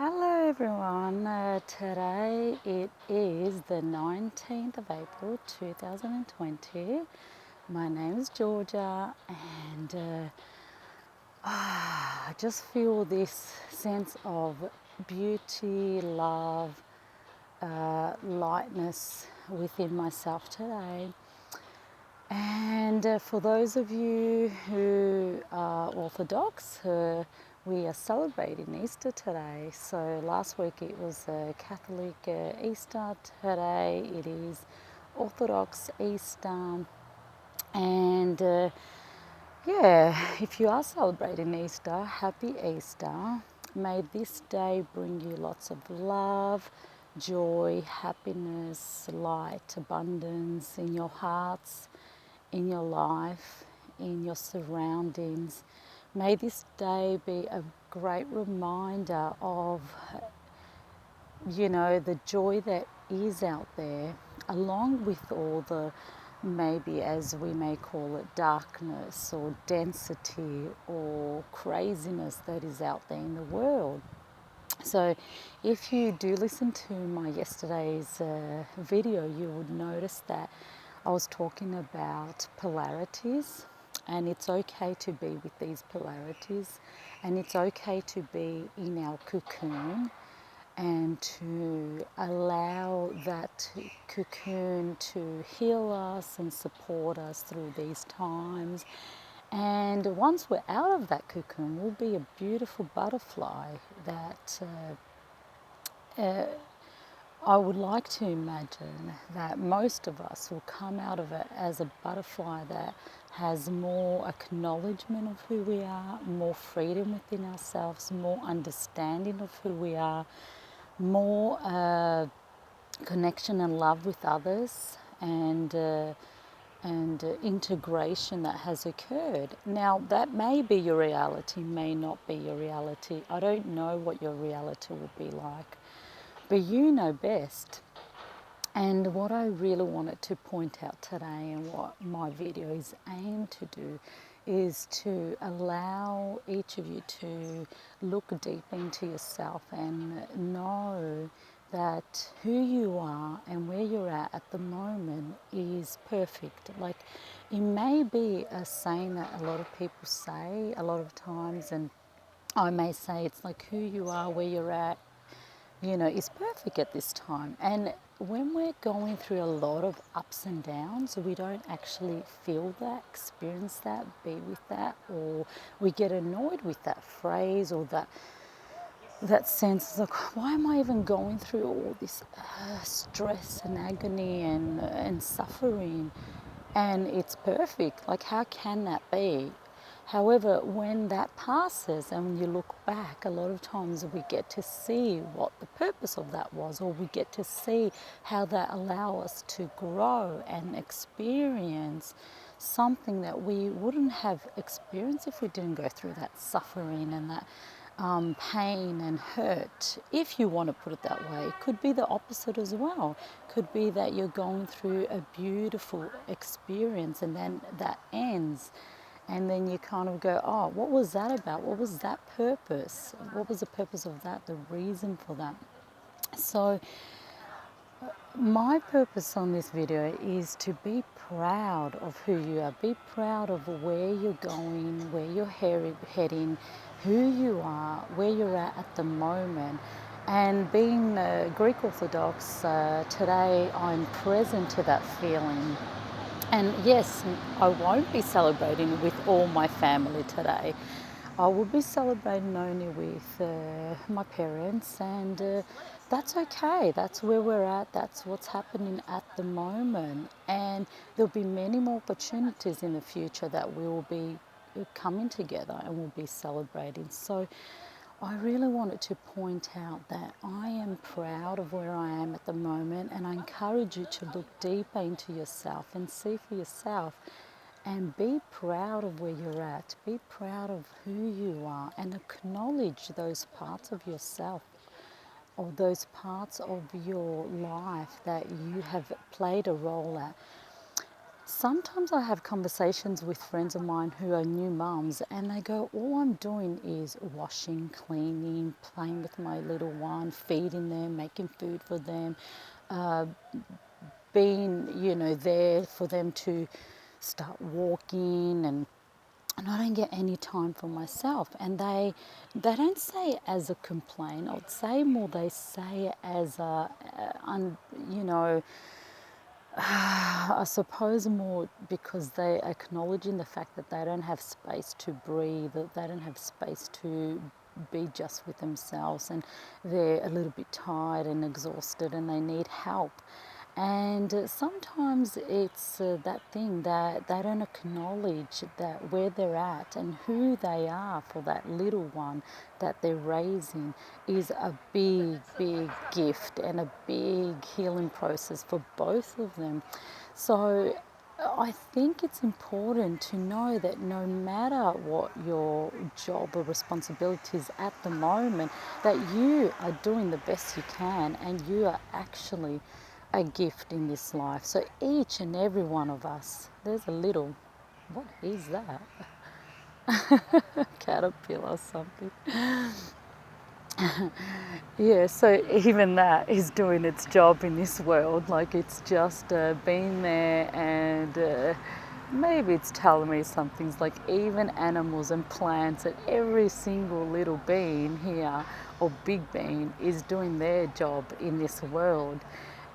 Hello everyone, today it is the 19th of April 2020. My name is Georgia and I just feel this sense of beauty, love, lightness within myself today. And for those of you who are Orthodox, we are celebrating Easter today. So last week it was Catholic Easter. Today it is Orthodox Easter. And if you are celebrating Easter, happy Easter. May this day bring you lots of love, joy, happiness, light, abundance in your hearts, in your life, in your surroundings. May this day be a great reminder of, the joy that is out there, along with all the, maybe as we may call it, darkness or density or craziness that is out there in the world. So if you do listen to my yesterday's video, you would notice that I was talking about polarities, and it's okay to be with these polarities, and it's okay to be in our cocoon and to allow that cocoon to heal us and support us through these times. And once we're out of that cocoon, we'll be a beautiful butterfly that I would like to imagine that most of us will come out of it as a butterfly that has more acknowledgement of who we are, more freedom within ourselves, more understanding of who we are, more connection and love with others, and integration that has occurred. Now, that may be your reality, may not be your reality. I don't know what your reality will be like, but you know best. And what I really wanted to point out today, and what my video is aimed to do, is to allow each of you to look deep into yourself and know that who you are and where you're at the moment is perfect. Like, it may be a saying that a lot of people say a lot of times, and I may say it's like who you are, where you're at, is perfect at this time. And when we're going through a lot of ups and downs, we don't actually feel that, experience that, be with that, or we get annoyed with that phrase or that sense of like, why am I even going through all this stress and agony and suffering? And it's perfect. Like, how can that be? However, when that passes and when you look back, a lot of times we get to see what the purpose of that was, or we get to see how that allows us to grow and experience something that we wouldn't have experienced if we didn't go through that suffering and that pain and hurt, if you want to put it that way. It could be the opposite as well. Could be that you're going through a beautiful experience and then that ends. And then you kind of go, oh, what was that about? What was that purpose? What was the purpose of that? The reason for that? So my purpose on this video is to be proud of who you are. Be proud of where you're going, where you're heading, who you are, where you're at the moment. And being Greek Orthodox, today I'm present to that feeling. And yes, I won't be celebrating with all my family today. I will be celebrating only with my parents, and that's okay. That's where we're at. That's what's happening at the moment. And there'll be many more opportunities in the future that we will be coming together and we'll be celebrating. So I really wanted to point out that I am proud of where I am at the moment, and I encourage you to look deeper into yourself and see for yourself and be proud of where you're at. Be proud of who you are and acknowledge those parts of yourself or those parts of your life that you have played a role at. Sometimes I have conversations with friends of mine who are new mums, and they go, all I'm doing is washing, cleaning, playing with my little one, feeding them, making food for them, uh, being, there for them to start walking, and I don't get any time for myself. And they don't say it as a complaint. I'd say more they say it as you know, I suppose more because they acknowledging the fact that they don't have space to breathe, that they don't have space to be just with themselves, and they're a little bit tired and exhausted and they need help. And sometimes it's that thing that they don't acknowledge that where they're at and who they are for that little one that they're raising is a big, big gift and a big healing process for both of them. So I think it's important to know that no matter what your job or responsibility is at the moment, that you are doing the best you can and you are actually a gift in this life. So each and every one of us, there's a little, what is that? Caterpillar or something. Yeah, so even that is doing its job in this world. Like it's just being there, and maybe it's telling me some things, like even animals and plants and every single little being here or big being is doing their job in this world.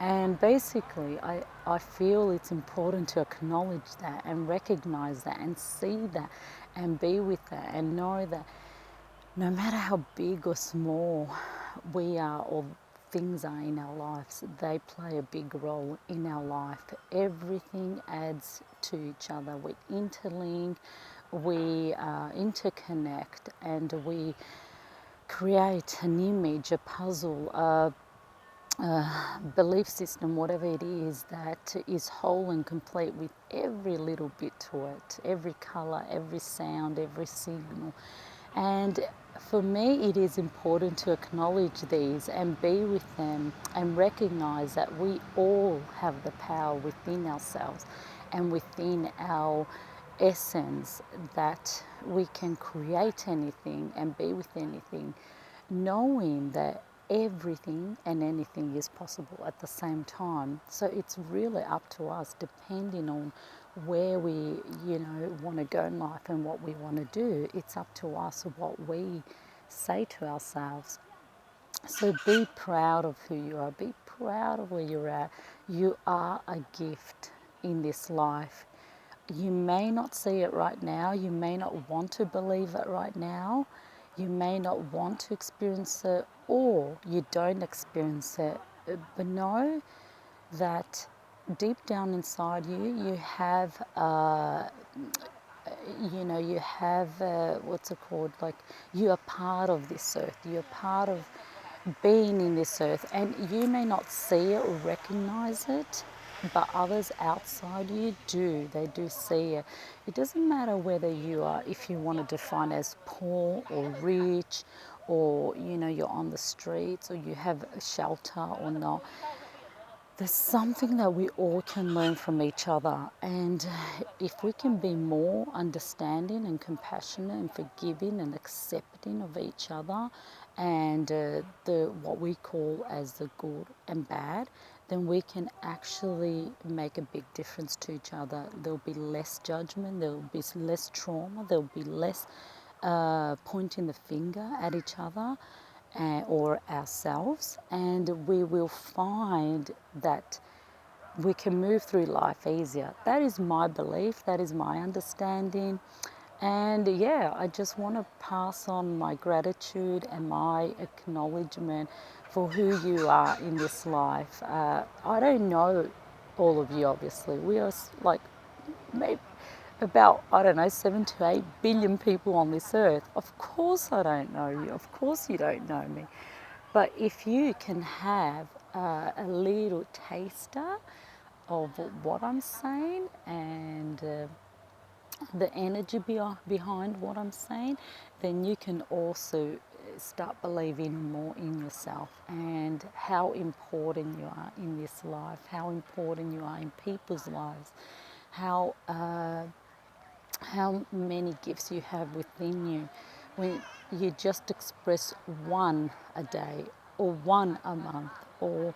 And basically, I feel it's important to acknowledge that and recognize that and see that and be with that and know that no matter how big or small we are or things are in our lives, they play a big role in our life. Everything adds to each other. We interlink, we interconnect, and we create an image, a puzzle, a belief system, whatever it is, that is whole and complete with every little bit to it, every colour, every sound, every signal. And for me, it is important to acknowledge these and be with them and recognize that we all have the power within ourselves and within our essence, that we can create anything and be with anything, knowing that everything and anything is possible at the same time. So it's really up to us, depending on where we, want to go in life and what we want to do. It's up to us what we say to ourselves. So be proud of who you are. Be proud of where you're at. You are a gift in this life. You may not see it right now. You may not want to believe it right now. You may not want to experience it, or you don't experience it. But know that deep down inside you, you have, what's it called? Like, you are part of this earth. You're part of being in this earth, and you may not see it or recognize it, but others outside you do. They do see it. It doesn't matter whether you are, if you want to define as poor or rich, or you're on the streets, or you have a shelter or not. There's something that we all can learn from each other, and if we can be more understanding and compassionate and forgiving and accepting of each other, and the what we call as the good and bad, then we can actually make a big difference to each other. There'll be less judgment, there'll be less trauma, there'll be less pointing the finger at each other or ourselves, and we will find that we can move through life easier. That is my belief, that is my understanding. And yeah, I just want to pass on my gratitude and my acknowledgement for who you are in this life. I don't know all of you, obviously. We are like maybe about, I don't know, 7 to 8 billion people on this earth. Of course I don't know you. Of course you don't know me. But if you can have a little taster of what I'm saying, and the energy behind what I'm saying, then you can also start believing more in yourself and how important you are in this life, how important you are in people's lives, how many gifts you have within you when you just express one a day or one a month, or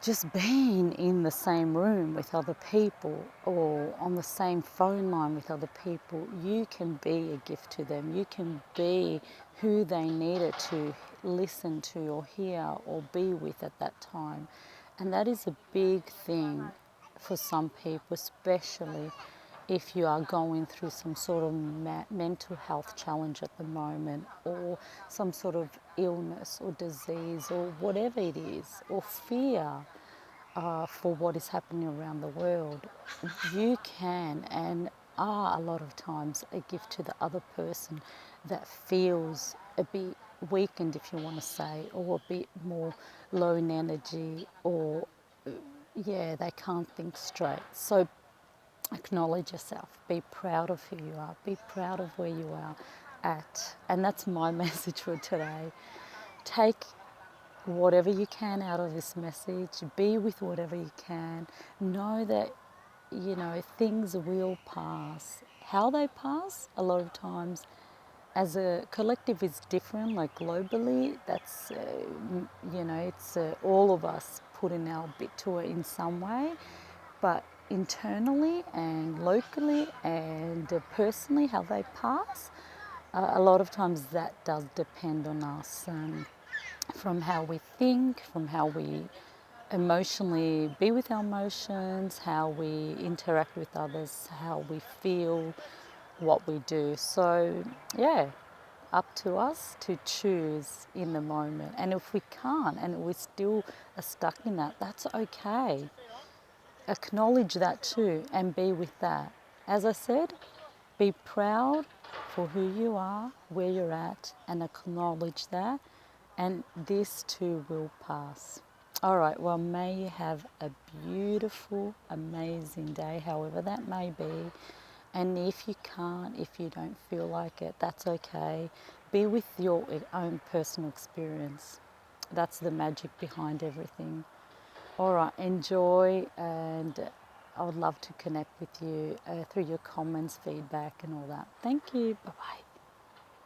just being in the same room with other people or on the same phone line with other people. You can be a gift to them. You can be who they needed to listen to or hear or be with at that time. And that is a big thing for some people, especially if you are going through some sort of mental health challenge at the moment, or some sort of illness or disease or whatever it is, or fear for what is happening around the world. You can and are a lot of times a gift to the other person that feels a bit weakened, if you want to say, or a bit more low in energy, or yeah, they can't think straight. So acknowledge yourself, be proud of who you are, be proud of where you are at. And that's my message for today. Take whatever you can out of this message, be with whatever you can. Know that, things will pass. How they pass, a lot of times, as a collective is different, like globally, that's, it's all of us putting our bit to it in some way. But internally and locally and personally, how they pass, a lot of times that does depend on us, from how we think, from how we emotionally be with our emotions, how we interact with others, how we feel, what we do. So, yeah, up to us to choose in the moment. And if we can't and we still are stuck in that, that's okay. Acknowledge that too and be with that. As I said, be proud for who you are, where you're at, and acknowledge that. And this too will pass. All right, well, may you have a beautiful, amazing day, however that may be. And if you can't, if you don't feel like it, that's okay. Be with your own personal experience. That's the magic behind everything. All right, enjoy, and I would love to connect with you through your comments, feedback, and all that. Thank you. Bye bye.